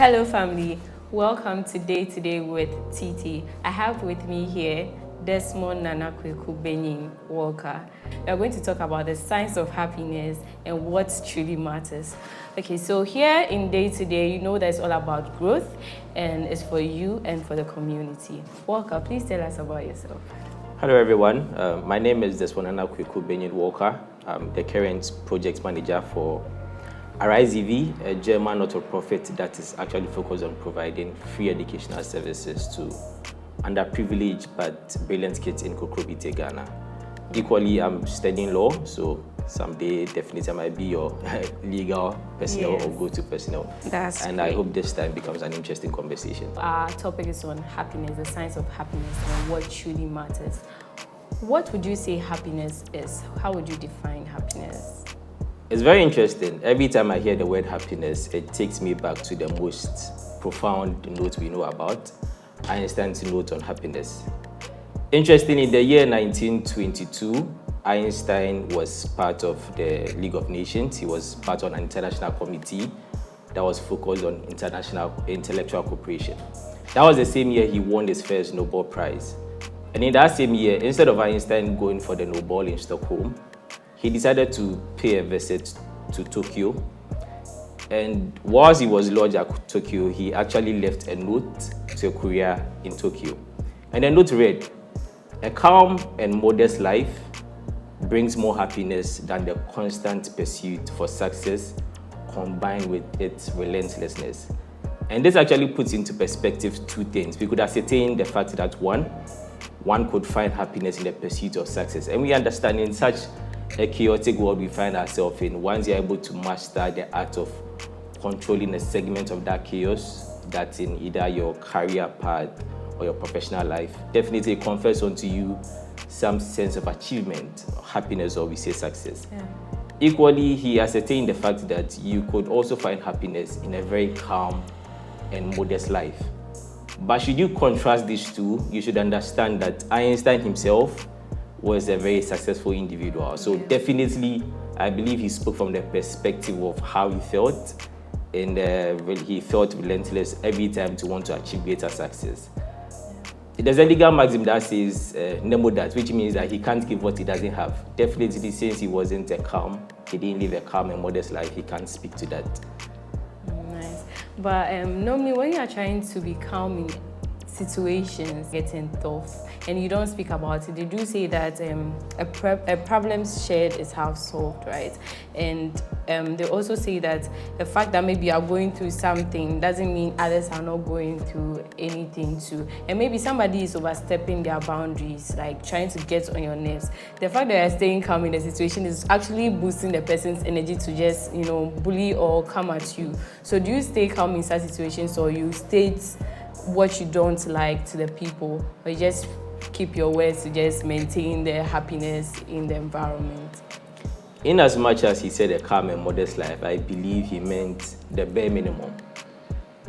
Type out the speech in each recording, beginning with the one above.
Hello family, welcome to Day to Day with TT. I have with me here Desmond Kweku Benyin Walker. We are going to talk about the science of happiness and what truly matters. Okay, so here in Day to Day, you know that it's all about growth and it's for you and for the community. Walker, please tell us about yourself. Hello everyone, my name is Desmond Kweku Benyin Walker. I'm the current project manager for Arise EV, a German not-for-profit that is actually focused on providing free educational services to underprivileged but brilliant kids in Kokrobite, Ghana. Equally, I'm studying law, so someday definitely I might be your legal personnel or go-to personnel. And great. I hope this time becomes an interesting conversation. Our topic is on happiness, the science of happiness and what truly matters. What would you say happiness is? How would you define happiness? It's very interesting. Every time I hear the word happiness, it takes me back to the most profound note we know about, Einstein's note on happiness. Interesting, in the year 1922, Einstein was part of the League of Nations. He was part of an international committee that was focused on international intellectual cooperation. That was the same year he won his first Nobel Prize. And in that same year, instead of Einstein going for the Nobel in Stockholm, he decided to pay a visit to Tokyo. And whilst he was lodged at Tokyo, he actually left a note to a courier in Tokyo. And the note read, "A calm and modest life brings more happiness than the constant pursuit for success combined with its relentlessness." And this actually puts into perspective two things. We could ascertain the fact that one could find happiness in the pursuit of success. And we understand in such a chaotic world we find ourselves in, once you're able to master the art of controlling a segment of that chaos that's in either your career path or your professional life, definitely it confers onto you some sense of achievement, happiness, or we say success. Yeah. Equally, he ascertained the fact that you could also find happiness in a very calm and modest life. But should you contrast these two, you should understand that Einstein himself was a very successful individual. So definitely, I believe he spoke from the perspective of how he felt, and he felt relentless every time to want to achieve greater success. There's a legal maxim that says "nemo dat," which means that he can't give what he doesn't have. Definitely, since he didn't live a calm and modest life, he can't speak to that. Nice. But normally when you are trying to be calm in situations getting tough and you don't speak about it, they do say that a problem shared is half solved, right? And they also say that the fact that maybe you are going through something doesn't mean others are not going through anything too. And maybe somebody is overstepping their boundaries, like trying to get on your nerves. The fact that you're staying calm in the situation is actually boosting the person's energy to just, bully or come at you. So do you stay calm in such situations, or you state what you don't like to the people, or you just keep your words to just maintain their happiness in the environment? In as much as he said a calm and modest life, I believe he meant the bare minimum.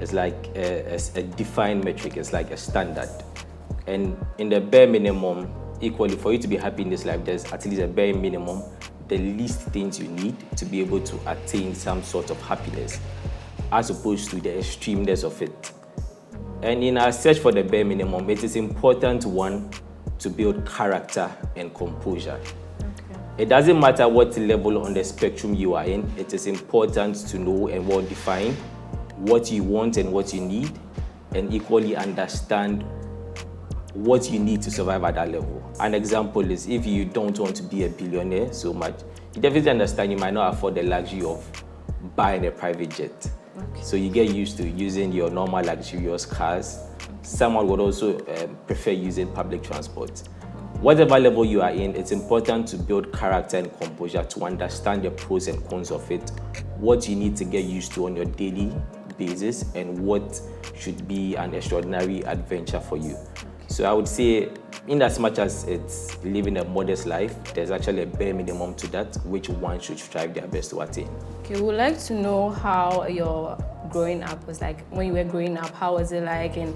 It's like a defined metric, it's like a standard. And in the bare minimum, equally, for you to be happy in this life, there's at least a bare minimum, the least things you need to be able to attain some sort of happiness, as opposed to the extremeness of it. And in our search for the bare minimum, it is important, one, to build character and composure. Okay. It doesn't matter what level on the spectrum you are in, it is important to know and well define what you want and what you need, and equally understand what you need to survive at that level. An example is, if you don't want to be a billionaire so much, you definitely understand you might not afford the luxury of buying a private jet. Okay. So you get used to using your normal luxurious cars. Someone would also prefer using public transport. Whatever level you are in, it's important to build character and composure to understand the pros and cons of it, what you need to get used to on your daily basis, and what should be an extraordinary adventure for you. So I would say, in as much as it's living a modest life, there's actually a bare minimum to that, which one should strive their best to attain. Okay, we would like to know how your growing up was like. When you were growing up, how was it like, and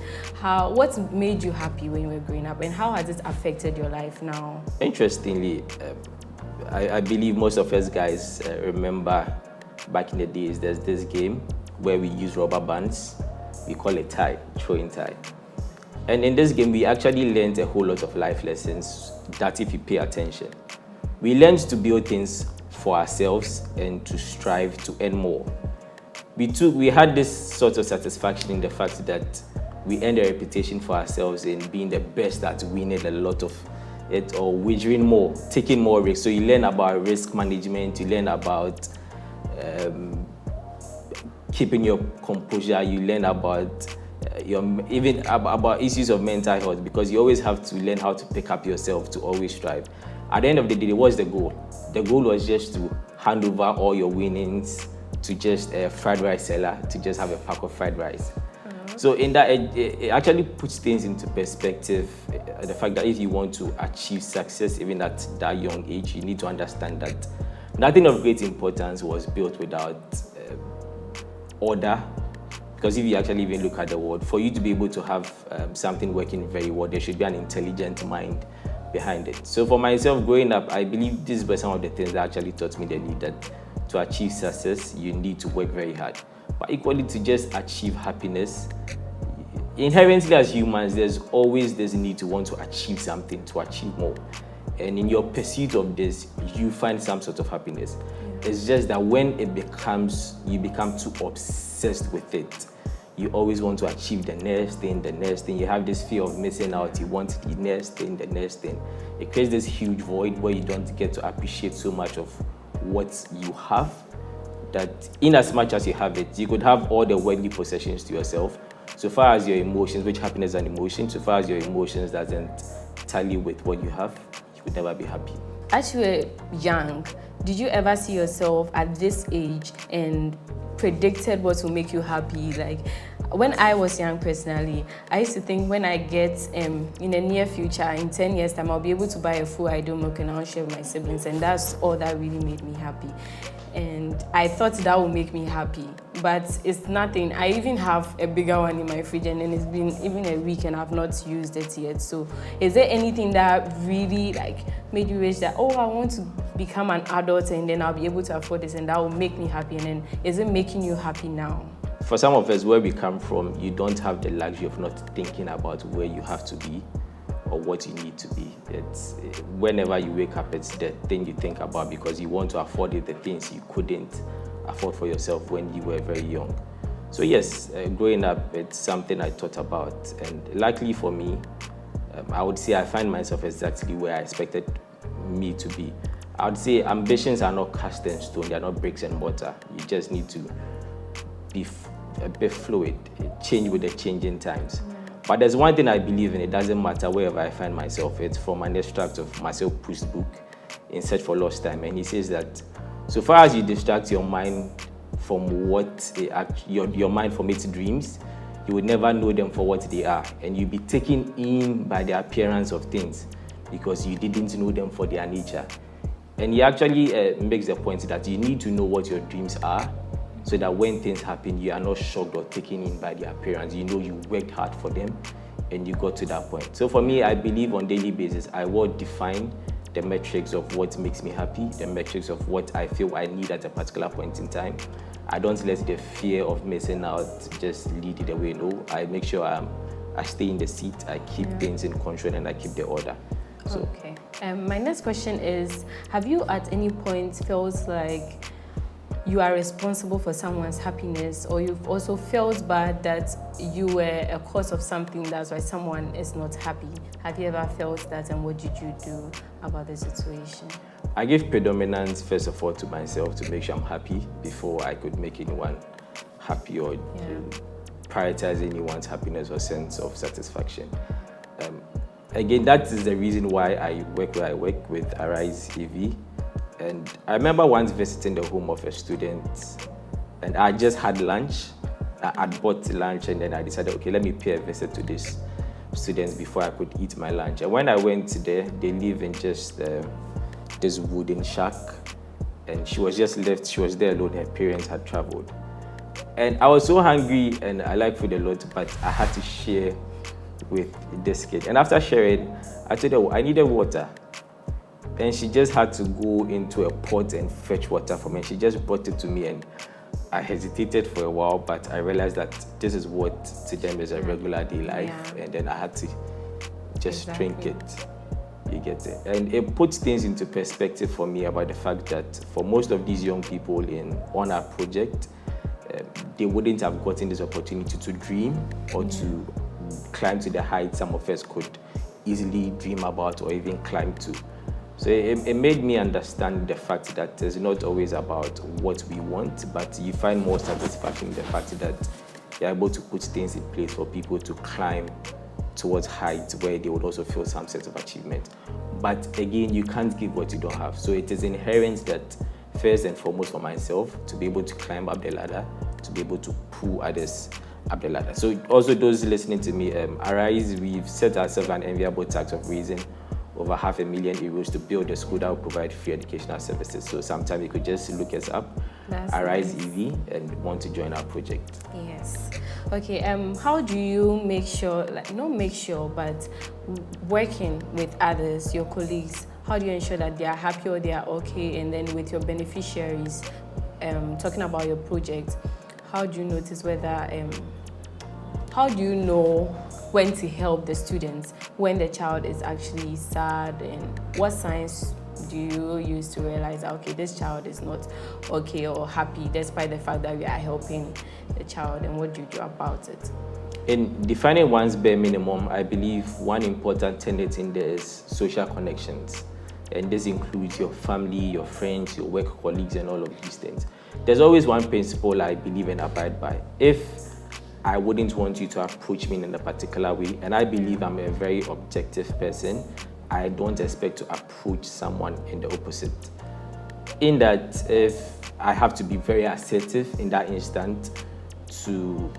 what made you happy when you were growing up, and how has it affected your life now? Interestingly, I believe most of us guys remember back in the days, there's this game where we use rubber bands we call it tie, throwing tie. And in this game, we actually learned a whole lot of life lessons that if you pay attention. We learned to build things for ourselves and to strive to earn more. We had this sort of satisfaction in the fact that we earned a reputation for ourselves in being the best at winning a lot of it or wagering more, taking more risks. So you learn about risk management, you learn about keeping your composure, you learn about even about issues of mental health, because you always have to learn how to pick up yourself to always strive. At the end of the day, what's the goal? The goal was just to hand over all your winnings to just a fried rice seller, to just have a pack of fried rice. So in that, it actually puts things into perspective. The fact that if you want to achieve success, even at that young age, you need to understand that nothing of great importance was built without order. Because if you actually even look at the world, for you to be able to have something working very well, there should be an intelligent mind behind it. So for myself, growing up, I believe these were some of the things that actually taught me the need that to achieve success, you need to work very hard. But equally, to just achieve happiness, inherently as humans, there's always this need to want to achieve something, to achieve more. And in your pursuit of this, you find some sort of happiness. It's just that when you become too obsessed with it, you always want to achieve the next thing. You have this fear of missing out. You want the next thing. It creates this huge void where you don't get to appreciate so much of what you have, that in as much as you have it, you could have all the worldly possessions to yourself. So far as your emotions, which happiness is an emotion, so far as your emotions doesn't tally with what you have, you would never be happy. As you were young, did you ever see yourself at this age and predicted what will make you happy? Like, when I was young personally, I used to think when I get in the near future, in 10 years time, I'll be able to buy a full ideal milk and I'll share with my siblings, and that's all that really made me happy. And I thought that would make me happy, but it's nothing. I even have a bigger one in my fridge, and then it's been even a week and I've not used it yet. So is there anything that really made you wish that, oh, I want to become an adult and then I'll be able to afford this and that will make me happy? And then is it making you happy now? For some of us, where we come from, you don't have the luxury of not thinking about where you have to be or what you need to be. It's whenever you wake up, it's the thing you think about, because you want to afford the things you couldn't afford for yourself when you were very young. So yes, growing up, it's something I thought about, and luckily for me, I would say I find myself exactly where I expected me to be. I would say ambitions are not cast in stone, they're not bricks and mortar. You just need to be a bit fluid, change with the changing times. But there's one thing I believe in, it doesn't matter wherever I find myself. It's from an extract of Marcel Proust's book, In Search for Lost Time. And he says that so far as you distract your mind from your mind from its dreams, you would never know them for what they are. And you'll be taken in by the appearance of things because you didn't know them for their nature. And he actually makes the point that you need to know what your dreams are, so that when things happen, you are not shocked or taken in by the appearance. You know you worked hard for them and you got to that point. So for me, I believe on a daily basis, I will define the metrics of what makes me happy, the metrics of what I feel I need at a particular point in time. I don't let the fear of missing out just lead the way. No, I make sure I stay in the seat, I keep things in control, and I keep the order. So. Okay. My next question is, have you at any point felt like you are responsible for someone's happiness, or you've also felt bad that you were a cause of something, that's why someone is not happy? Have you ever felt that, and what did you do about the situation? I give predominance, first of all, to myself to make sure I'm happy before I could make anyone happy or prioritize anyone's happiness or sense of satisfaction. Again, that is the reason why I work where I work with Arise EV. And I remember once visiting the home of a student, and I just had lunch. I had bought lunch, and then I decided, okay, let me pay a visit to these students before I could eat my lunch. And when I went there, they live in just this wooden shack, and she was just left. She was there alone. Her parents had traveled, and I was so hungry, and I like food a lot, but I had to share with this kid. And after sharing, I told her I needed water. And she just had to go into a pot and fetch water for me. She just brought it to me, and I hesitated for a while, but I realized that this is what to them is a regular day life, and then I had to just drink it. You get it? And it puts things into perspective for me about the fact that for most of these young people on our project, they wouldn't have gotten this opportunity to dream or to climb to the heights some of us could easily dream about or even climb to. So it made me understand the fact that it's not always about what we want, but you find more satisfaction in the fact that you're able to put things in place for people to climb towards heights where they would also feel some sense of achievement. But again, you can't give what you don't have. So it is inherent that first and foremost for myself, to be able to climb up the ladder, to be able to pull others up the ladder. So also those listening to me, Arise, we've set ourselves an enviable task of raising over €500,000 to build a school that will provide free educational services. So sometime you could just look us up, Arise EV, and want to join our project. Yes. Okay, how do you make sure, not make sure, but working with others, your colleagues, how do you ensure that they are happy or they are okay? And then with your beneficiaries, talking about your project, how do you notice whether, how do you know when to help the students, when the child is actually sad, and what signs do you use to realize that, okay, this child is not okay or happy despite the fact that we are helping the child, and what do you do about it? In defining one's bare minimum, I believe one important tenet in there is social connections. And this includes your family, your friends, your work colleagues, and all of these things. There's always one principle I believe and abide by. If I wouldn't want you to approach me in a particular way, and I believe I'm a very objective person, I don't expect to approach someone in the opposite. In that, if I have to be very assertive in that instant to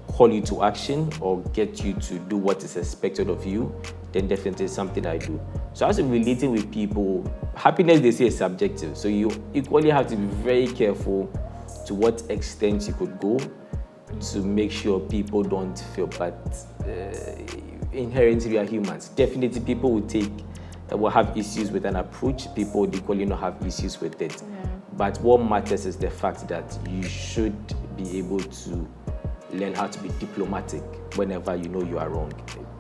call you to action or get you to do what is expected of you, then definitely it's something I do. So as I'm relating with people, happiness, they say, is subjective. So you equally have to be very careful to what extent you could go to make sure people don't feel bad. Inherently, we are humans. Definitely, people will have issues with an approach. People would equally not have issues with it. But what matters is the fact that you should be able to learn how to be diplomatic whenever you know you are wrong.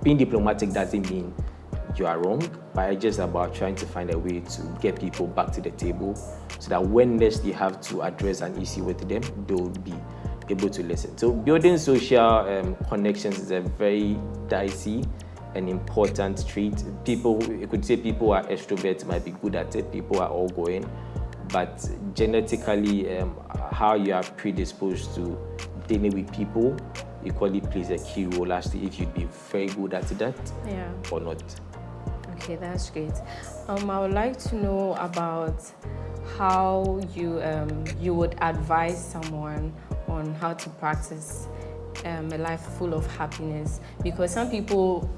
Being diplomatic doesn't mean you are wrong, but it's just about trying to find a way to get people back to the table so that when next you have to address an issue with them, they will be able to listen. So building social connections is a very dicey and important trait. People, you could say people who are extroverts might be good at it, people are outgoing, but genetically, how you are predisposed to dealing with people equally plays a key role as to if you'd be very good at that or not. Okay, that's great. I would like to know about how you would advise someone on how to practice a life full of happiness, because some people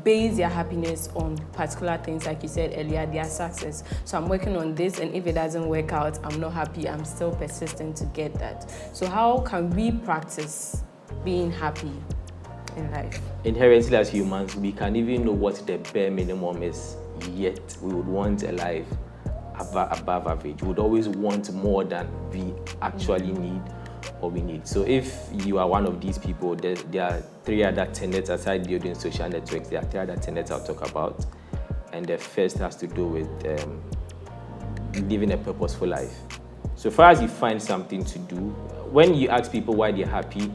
base their happiness on particular things, like you said earlier, their success. So I'm working on this, and if it doesn't work out, I'm not happy, I'm still persistent to get that. So how can we practice being happy in life? Inherently as humans, we can't even know what the bare minimum is, yet we would want a life above average. We would always want more than we actually need or we need. So if you are one of these people, there are three other tenets aside building social networks. There are three other tenets I'll talk about. And the first has to do with living a purposeful life. So far as you find something to do, when you ask people why they're happy,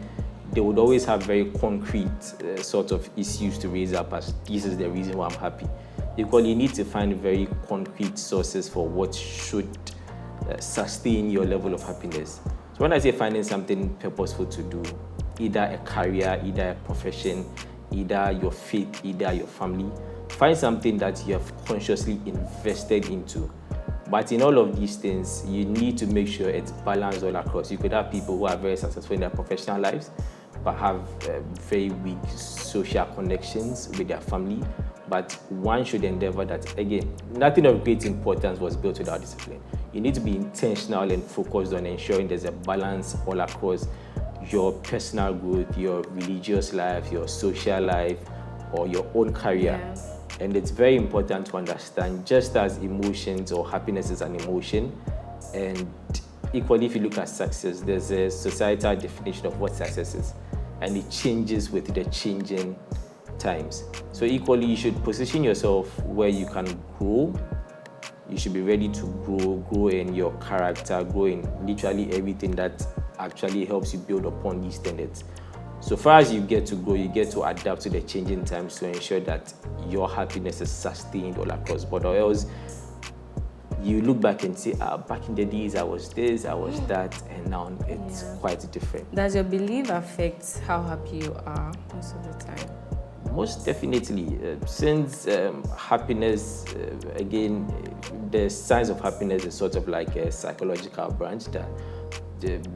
they would always have very concrete sort of issues to raise up as this is the reason why I'm happy. Equally, you need to find very concrete sources for what should sustain your level of happiness. So when I say finding something purposeful to do, either a career, either a profession, either your faith, either your family, find something that you have consciously invested into. But in all of these things, you need to make sure it's balanced all across. You could have people who are very successful in their professional lives, but have very weak social connections with their family. But one should endeavor that, again, nothing of great importance was built without discipline. You need to be intentional and focused on ensuring there's a balance all across your personal growth, your religious life, your social life, or your own career. And it's very important to understand, just as emotions or happiness is an emotion, and equally, if you look at success, there's a societal definition of what success is, and it changes with the changing times. So equally, you should position yourself where you can grow. You should be ready to grow in your character, grow in literally everything that actually helps you build upon these tenets. So far as you get to grow, you get to adapt to the changing times to ensure that your happiness is sustained all across. But or else, you look back and say, back in the days, I was this, I was that, and now it's quite different. Does your belief affect how happy you are most of the time? Most definitely. Since happiness, again, the science of happiness is sort of like a psychological branch that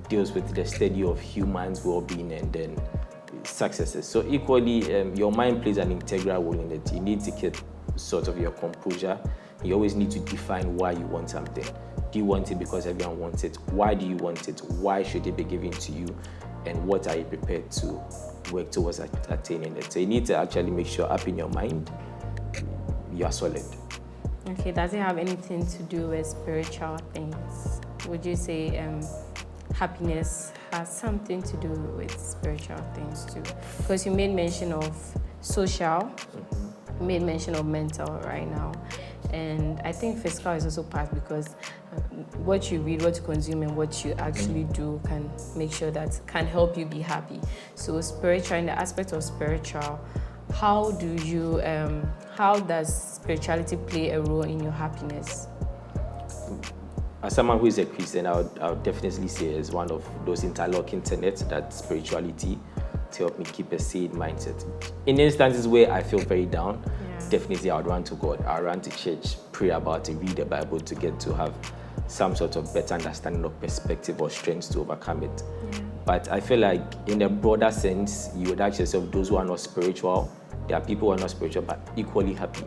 deals with the study of humans' well-being and then successes. So equally, your mind plays an integral role in it. You need to keep sort of your composure. You always need to define why you want something. Do you want it because everyone wants it? Why do you want it? Why should it be given to you? And what are you prepared to work towards attaining it? So you need to actually make sure up in your mind, you are solid. Okay, does it have anything to do with spiritual things? Would you say happiness has something to do with spiritual things too? Because you made mention of social, you made mention of mental right now. And I think physical is also part, because what you read, what you consume, and what you actually do can make sure that can help you be happy. So spiritual, in the aspect of spiritual, how does spirituality play a role in your happiness? As someone who is a Christian, I would definitely say it's one of those interlocking tenets that spirituality to help me keep a sane mindset. In instances where I feel very down, definitely I would run to God. I would run to church, pray about it, read the Bible to get to have some sort of better understanding of perspective or strength to overcome it. But I feel like in a broader sense, you would ask yourself, those who are not spiritual, there are people who are not spiritual but equally happy.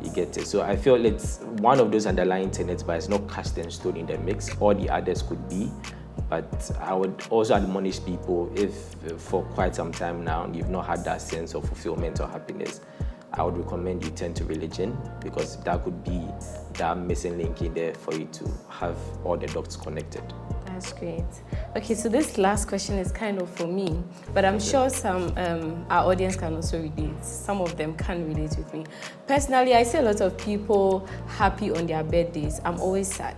You get it? So I feel it's one of those underlying tenets, but it's not cast in stone in the mix. All the others could be. But I would also admonish people, if for quite some time now you've not had that sense of fulfillment or happiness, I would recommend you turn to religion, because that could be that missing link in there for you to have all the dots connected. That's great. Okay, so this last question is kind of for me, but I'm sure some our audience can also relate. Some of them can relate with me. Personally, I see a lot of people happy on their birthdays. I'm always sad.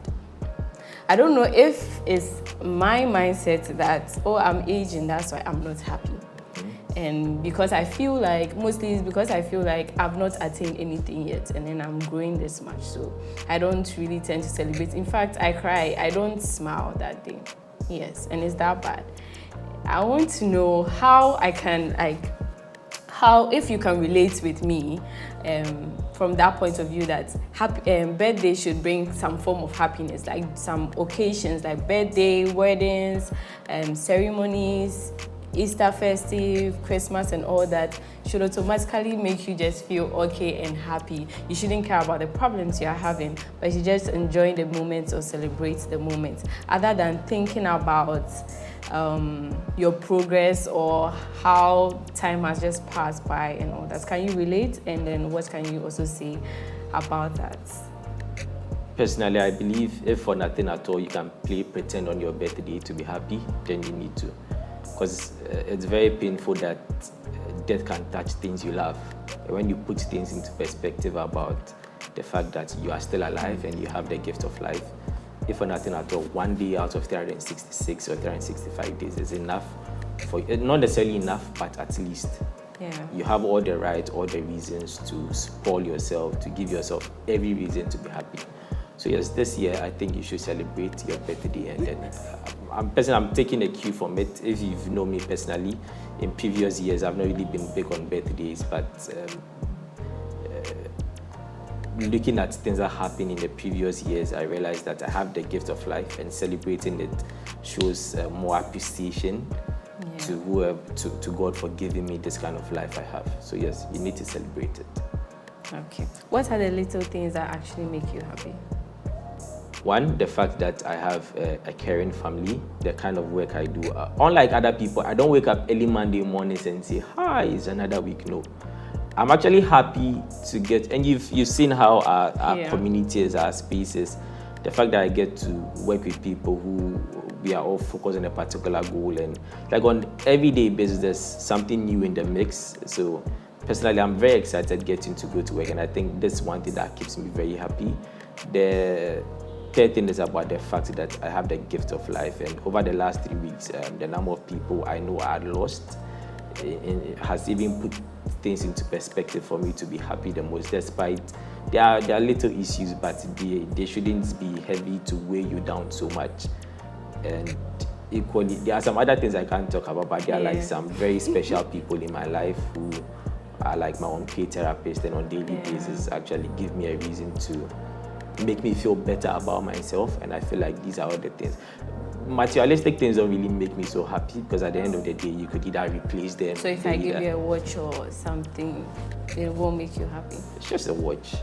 I don't know if it's my mindset that, I'm aging, that's why I'm not happy. And because I feel like, mostly it's because I feel like I've not attained anything yet, and then I'm growing this much, so I don't really tend to celebrate. In fact, I cry, I don't smile that day. Yes, and it's that bad. I want to know how I can, if you can relate with me from that point of view, that birthday should bring some form of happiness, like some occasions like birthday, weddings, ceremonies, Easter festive, Christmas and all that should automatically make you just feel okay and happy. You shouldn't care about the problems you are having, but you just enjoy the moments or celebrate the moments, other than thinking about your progress or how time has just passed by and all that. Can you relate? And then what can you also say about that? Personally, I believe if for nothing at all you can pretend on your birthday to be happy, then you need to. Because it's very painful that death can touch things you love. When you put things into perspective about the fact that you are still alive and you have the gift of life, if for nothing at all, 1 day out of 366 or 365 days is enough for you. Not necessarily enough, but at least. You have all the right, all the reasons to spoil yourself, to give yourself every reason to be happy. So yes, this year I think you should celebrate your birthday, and then I'm taking a cue from it. If you've known me personally, in previous years I've not really been big on birthdays, but looking at things that happened in the previous years, I realized that I have the gift of life, and celebrating it shows more appreciation to God for giving me this kind of life I have. So yes, you need to celebrate it. Okay. What are the little things that actually make you happy? One, the fact that I have a caring family, the kind of work I do. Unlike other people, I don't wake up early Monday mornings and say, hi, it's another week. No. I'm actually happy to get, and you've seen how our communities, our spaces, the fact that I get to work with people who we are all focused on a particular goal, and like on everyday basis there's something new in the mix. So personally, I'm very excited getting to go to work, and I think that's one thing that keeps me very happy. The third thing is about the fact that I have the gift of life, and over the last 3 weeks, the number of people I know are lost has even put things into perspective for me to be happy the most, despite there are little issues, but they shouldn't be heavy to weigh you down so much. And equally, there are some other things I can't talk about, but there are like some very special people in my life who are like my own paid therapist, and on a daily basis actually give me a reason to make me feel better about myself. And I feel like these are all the things. Materialistic things don't really make me so happy, because at the end of the day, you could either replace them. So if I give you a watch or something, it won't make you happy? It's just a watch.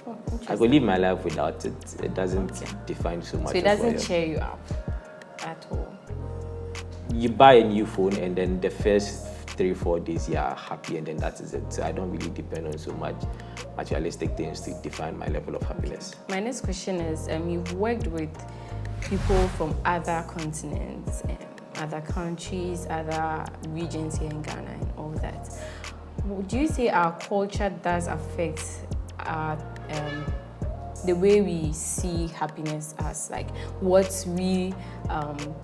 Oh, I could live my life without it. It doesn't define so much. So it doesn't cheer you up at all? You buy a new phone, and then the first 3-4 days you are happy, and then that is it. So I don't really depend on so much materialistic things to define my level of happiness. My next question is, you've worked with people from other continents, other countries, other regions here in Ghana and all that. Do you say our culture does affect our, the way we see happiness as, like, what we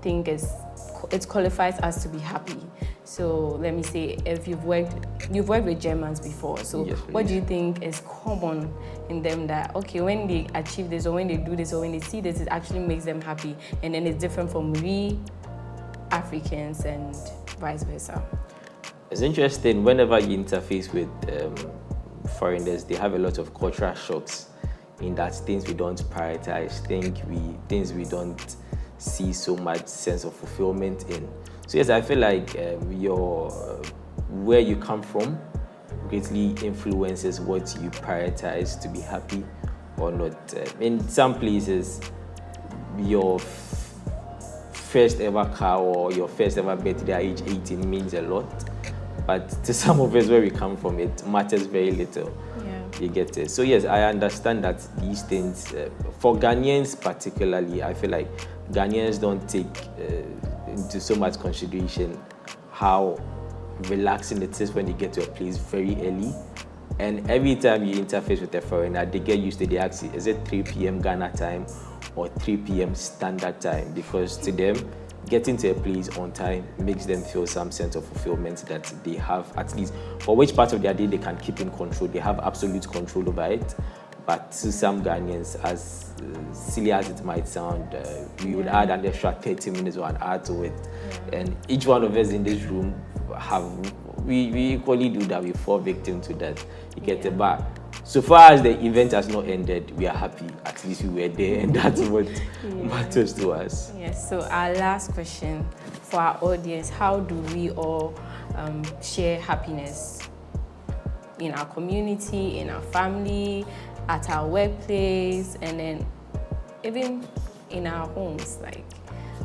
think it qualifies us to be happy? So let me say, if you've worked with Germans before, so yes, what do you think is common in them that, okay, when they achieve this or when they do this or when they see this, it actually makes them happy, and then it's different from we Africans and vice versa? It's interesting, whenever you interface with foreigners, they have a lot of cultural shocks in that things we don't prioritize, things we don't see so much sense of fulfillment in. So yes, I feel like where you come from greatly influences what you prioritize to be happy or not. In some places, your first ever car or your first ever birthday at age 18 means a lot, but to some of us where we come from, it matters very little. You get it. So yes, I understand that these things, for Ghanaians particularly, I feel like Ghanaians don't take into so much consideration how relaxing it is when you get to a place very early. And every time you interface with a foreigner, they get used to it. They ask you, is it 3 p.m. Ghana time or 3 p.m. standard time? Because to them, getting to a place on time makes them feel some sense of fulfillment that they have, at least for which part of their day they can keep in control. They have absolute control over it. But to some Ghanaians, as silly as it might sound, we would add an extra 30 minutes or an hour to it. And each one of us in this room we equally do that. We fall victim to that. You get it back. So far as the event has not ended, we are happy. At least we were there, and that's what matters to us. Yes, so our last question for our audience: how do we all share happiness in our community, in our family, at our workplace, and then even in our homes? Like,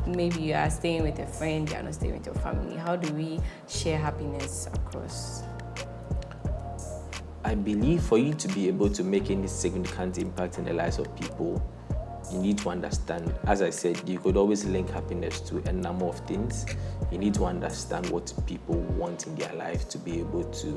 maybe you are staying with a friend, you are not staying with your family. How do we share happiness across? I believe for you to be able to make any significant impact in the lives of people, you need to understand, as I said, you could always link happiness to a number of things. You need to understand what people want in their life to be able to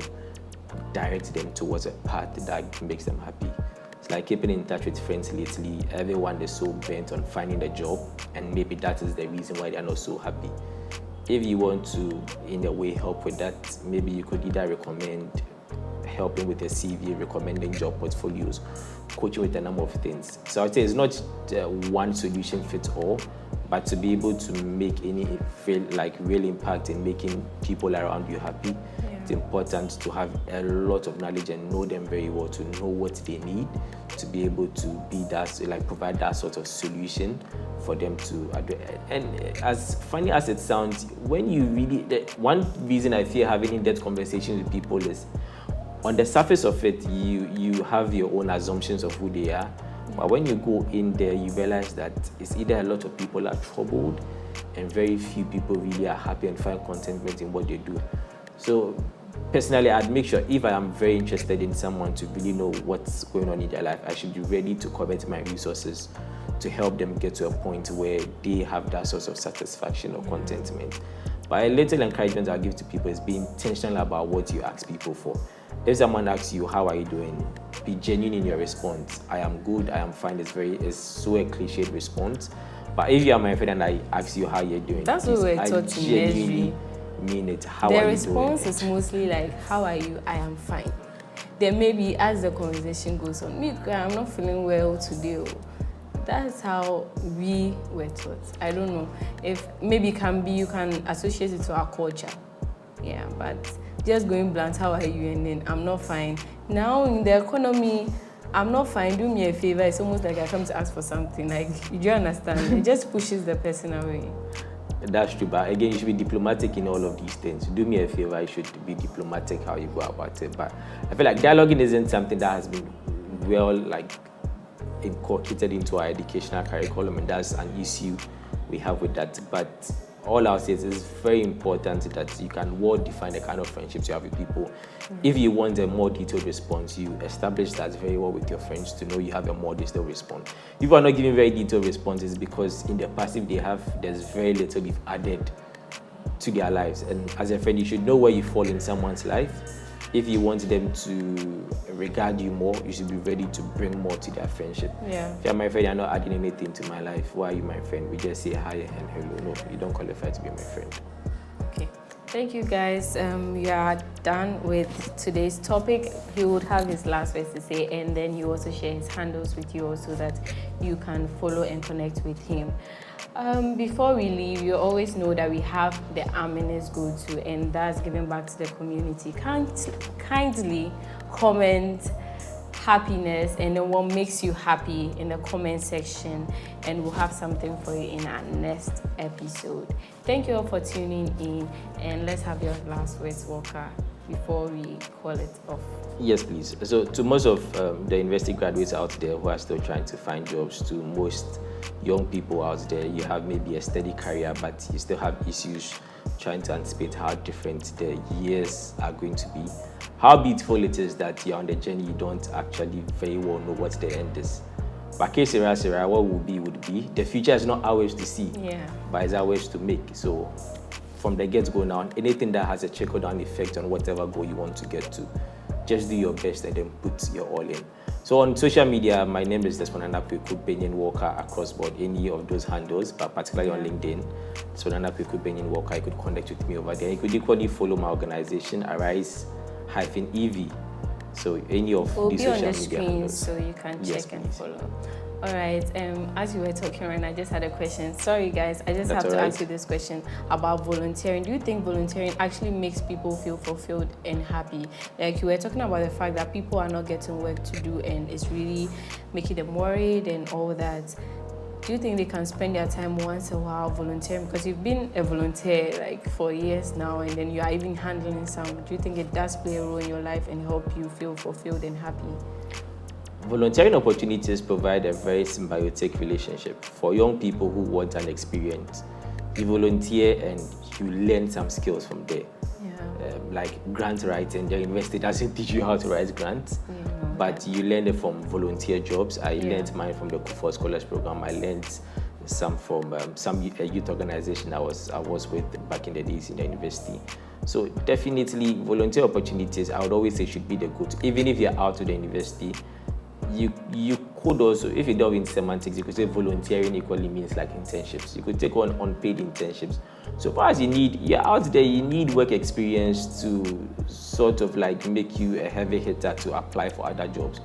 direct them towards a path that makes them happy. It's like keeping in touch with friends lately. Everyone is so bent on finding a job, and maybe that is the reason why they're not so happy. If you want to, in a way, help with that, maybe you could either recommend helping with a CV, recommending job portfolios, coaching with a number of things. So I'd say it's not one solution fits all, but to be able to make any real impact in making people around you happy, it's important to have a lot of knowledge and know them very well, to know what they need, to be able to be that, provide that sort of solution for them to address. And as funny as it sounds, when you really, one reason I fear having in-depth conversations with people is, on the surface of it, you have your own assumptions of who they are. But when you go in there, you realize that it's either a lot of people are troubled and very few people really are happy and find contentment in what they do. So personally, I'd make sure if I am very interested in someone to really know what's going on in their life, I should be ready to commit my resources to help them get to a point where they have that sort of satisfaction or contentment. But a little encouragement I'll give to people is be intentional about what you ask people for. If someone asks you, how are you doing? Be genuine in your response. I am good, I am fine. It's so a cliched response. But if you are my friend and I ask you how you're doing, that's what we're taught in genuinely mean it. How the are you doing? The response is mostly like, how are you? I am fine. Then maybe as the conversation goes on, me, I'm not feeling well today. That's how we were taught. I don't know if maybe you can associate it to our culture. Yeah, but just going blunt, how are you? And then I'm not fine. Now in the economy, I'm not fine, do me a favor. It's almost like I come to ask for something. Like, do you understand? It just pushes the person away. That's true, but again, you should be diplomatic in all of these things. Do me a favor, you should be diplomatic how you go about it. But I feel like dialoguing isn't something that has been well incorporated into our educational curriculum, and that's an issue we have with that. But all I'll say is it's very important that you can well define the kind of friendships you have with people. If you want a more detailed response, you establish that very well with your friends to know you have a more detailed response. If you are not giving very detailed responses, because in the past, if they have, there's very little you've added to their lives. And as a friend, you should know where you fall in someone's life. If you want them to regard you more, you should be ready to bring more to their friendship. Yeah. If you're my friend, you're not adding anything to my life. Why are you my friend? We just say hi and hello. No, you don't qualify to be my friend. Okay. Thank you, guys. We are done with today's topic. He would have his last words to say, and then he will also share his handles with you so that you can follow and connect with him. Before we leave, you always know that we have the Aminis Go To, and that's giving back to the community. Kindly comment happiness and then what makes you happy in the comment section, and we'll have something for you in our next episode. Thank you all for tuning in, and let's have your last words, Walker, before we call it off. Yes, please. So to most of the university graduates out there who are still trying to find jobs, to most young people out there, you have maybe a steady career, but you still have issues trying to anticipate how different the years are going to be. How beautiful it is that you're on the journey, you don't actually very well know what the end is. But what will be. The future is not ours to see, but it's ours to make. So from the get-go now, anything that has a trickle-down effect on whatever goal you want to get to, just do your best and then put your all in. So on social media, my name is Desmond Kweku Benyin Walker across board, any of those handles, but particularly on LinkedIn, Desmond Kweku Benyin Walker. You could connect with me over there. You could equally follow my organization, Arise-EV. So any of these social media handles. Will be on the screen, so you can check and follow. All right, as you were talking right now, I just had a question. Sorry guys, I just have to ask you this question about volunteering. Do you think volunteering actually makes people feel fulfilled and happy? Like you were talking about the fact that people are not getting work to do and it's really making them worried and all that. Do you think they can spend their time once in a while volunteering? Because you've been a volunteer like for years now, and then you are even handling some. Do you think it does play a role in your life and help you feel fulfilled and happy? Volunteering opportunities provide a very symbiotic relationship. For young people who want an experience, you volunteer and you learn some skills from there. Like grant writing, the university doesn't teach you how to write grants, but you learn it from volunteer jobs. I learned mine from the Kufuor Scholars Program. I learned some from some youth organization I was with back in the days in the university. So definitely volunteer opportunities, I would always say, should be the go-to. Even if you're out of the university, you could also, if you delve in semantics, you could say volunteering equally means like internships. You could take on unpaid internships. So far as you're out there, you need work experience to sort of like make you a heavy hitter to apply for other jobs.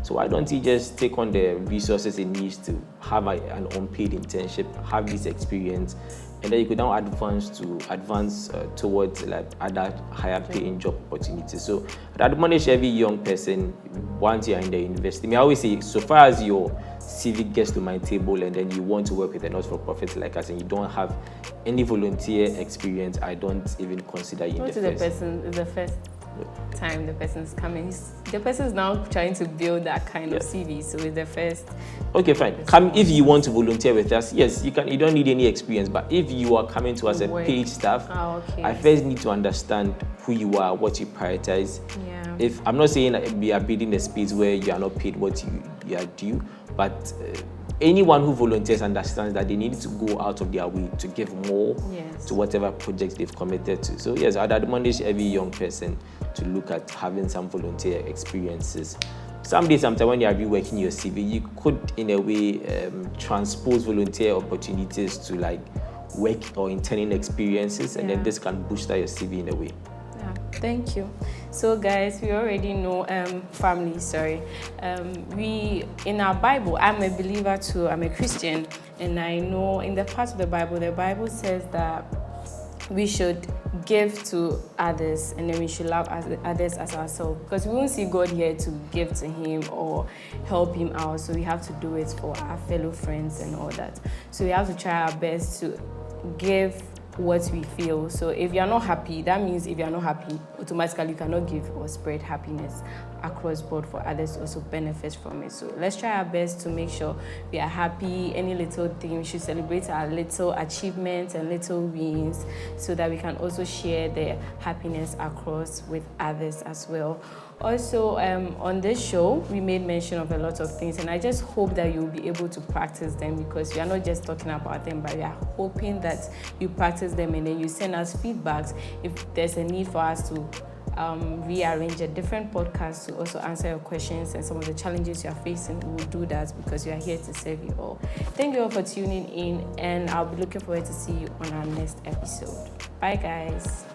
So why don't you just take on the resources it needs to have an unpaid internship, have this experience, and then you could now advance towards like other higher paying job opportunities. So I'd admonish every young person once you're in the university. I always say, so far as your CV gets to my table and then you want to work with a not-for-profit like us and you don't have any volunteer experience, I don't even consider you the first time the person's coming. The person's now trying to build that kind of CV, so it's the first. Okay, fine. Come if you want to volunteer with us. Yes, you can. You don't need any experience, but if you are coming to us as a paid staff, I first need to understand who you are, what you prioritize. If I'm not saying we are building a space where you are not paid what you are due, but anyone who volunteers understands that they need to go out of their way to give more to whatever projects they've committed to. So yes, I'd admonish every young person to look at having some volunteer experiences. Sometimes when you are reworking your CV, you could in a way transpose volunteer opportunities to like work or interning experiences, and then this can boost your CV in a way. Thank you. So guys, we already know, we in our Bible, I'm a believer too, I'm a Christian, and I know in the part of the Bible says that we should give to others, and then we should love others as ourselves, because we won't see God here to give to him or help him out, so we have to do it for our fellow friends and all that. So we have to try our best to give what we feel. So if you're not happy, that means if you're not happy, automatically you cannot give or spread happiness across board for others to also benefit from it. So let's try our best to make sure we are happy. Any little thing, we should celebrate our little achievements and little wins, so that we can also share the happiness across with others as well. Also, on this show, we made mention of a lot of things, and I just hope that you'll be able to practice them, because we are not just talking about them, but we are hoping that you practice them and then you send us feedbacks if there's a need for us to rearrange a different podcast to also answer your questions and some of the challenges you are facing. We will do that because we are here to serve you all. Thank you all for tuning in, and I'll be looking forward to see you on our next episode. Bye, guys.